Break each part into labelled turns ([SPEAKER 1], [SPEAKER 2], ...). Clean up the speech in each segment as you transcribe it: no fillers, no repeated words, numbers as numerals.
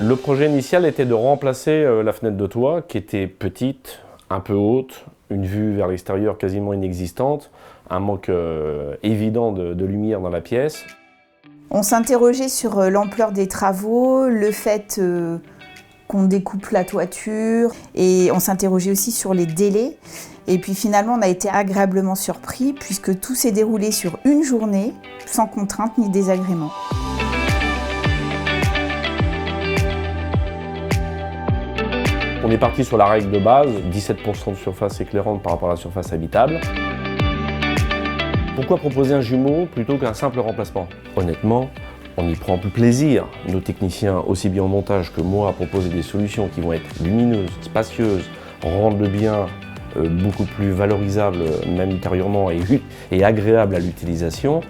[SPEAKER 1] Le projet initial était de remplacer la fenêtre de toit qui était petite, un peu haute, une vue vers l'extérieur quasiment inexistante, un manque évident de lumière dans la pièce.
[SPEAKER 2] On s'interrogeait sur l'ampleur des travaux, le fait qu'on découpe la toiture et on s'interrogeait aussi sur les délais. Et puis finalement, on a été agréablement surpris puisque tout s'est déroulé sur une journée, sans contrainte ni désagrément.
[SPEAKER 1] On est parti sur la règle de base, 17% de surface éclairante par rapport à la surface habitable. Pourquoi proposer un jumeau plutôt qu'un simple remplacement? Honnêtement, on y prend plus plaisir. Nos techniciens, aussi bien en montage que moi, à proposer des solutions qui vont être lumineuses, spacieuses, rendre le bien beaucoup plus valorisable, même intérieurement, et agréable à l'utilisation.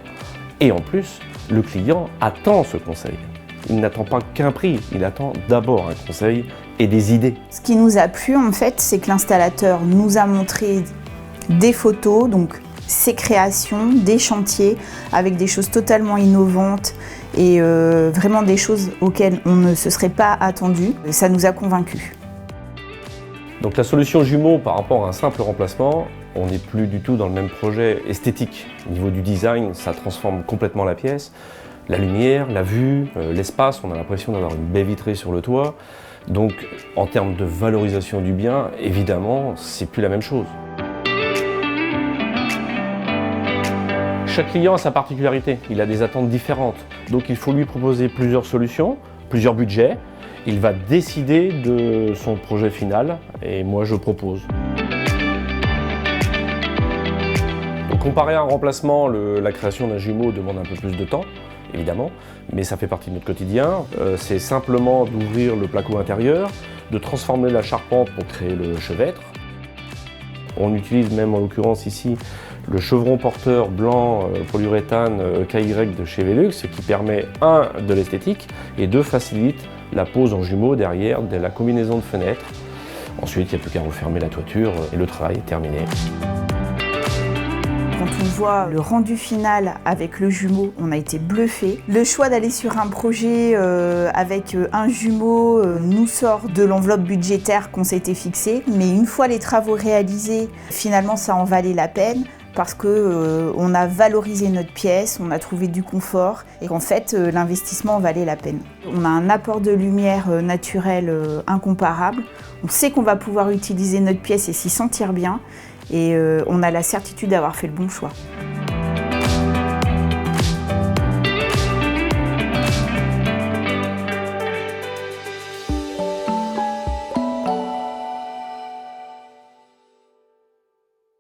[SPEAKER 1] Et en plus, le client attend ce conseil. Il n'attend pas qu'un prix, il attend d'abord un conseil et des idées.
[SPEAKER 2] Ce qui nous a plu, en fait, c'est que l'installateur nous a montré des photos, donc ses créations, des chantiers, avec des choses totalement innovantes et vraiment des choses auxquelles on ne se serait pas attendu. Ça nous a convaincus.
[SPEAKER 1] Donc la solution jumeau par rapport à un simple remplacement, on n'est plus du tout dans le même projet esthétique. Au niveau du design, ça transforme complètement la pièce. La lumière, la vue, l'espace, on a l'impression d'avoir une baie vitrée sur le toit. Donc en termes de valorisation du bien, évidemment, c'est plus la même chose. Chaque client a sa particularité, il a des attentes différentes. Donc il faut lui proposer plusieurs solutions, plusieurs budgets. Il va décider de son projet final et moi je propose. Donc, comparé à un remplacement, la création d'un jumeau demande un peu plus de temps, évidemment, mais ça fait partie de notre quotidien. C'est simplement d'ouvrir le placo intérieur, de transformer la charpente pour créer le chevêtre. On utilise même en l'occurrence ici le chevron porteur blanc polyuréthane KY de chez Velux qui permet de l'esthétique et facilite la pose en jumeau derrière de la combinaison de fenêtres. Ensuite, il n'y a plus qu'à refermer la toiture et le travail est terminé.
[SPEAKER 2] Quand on voit le rendu final avec le jumeau, on a été bluffé. Le choix d'aller sur un projet avec un jumeau nous sort de l'enveloppe budgétaire qu'on s'était fixée. Mais une fois les travaux réalisés, finalement ça en valait la peine parce qu'on a valorisé notre pièce, on a trouvé du confort et qu'en fait l'investissement en valait la peine. On a un apport de lumière naturel incomparable. On sait qu'on va pouvoir utiliser notre pièce et s'y sentir bien. Et on a la certitude d'avoir fait le bon choix.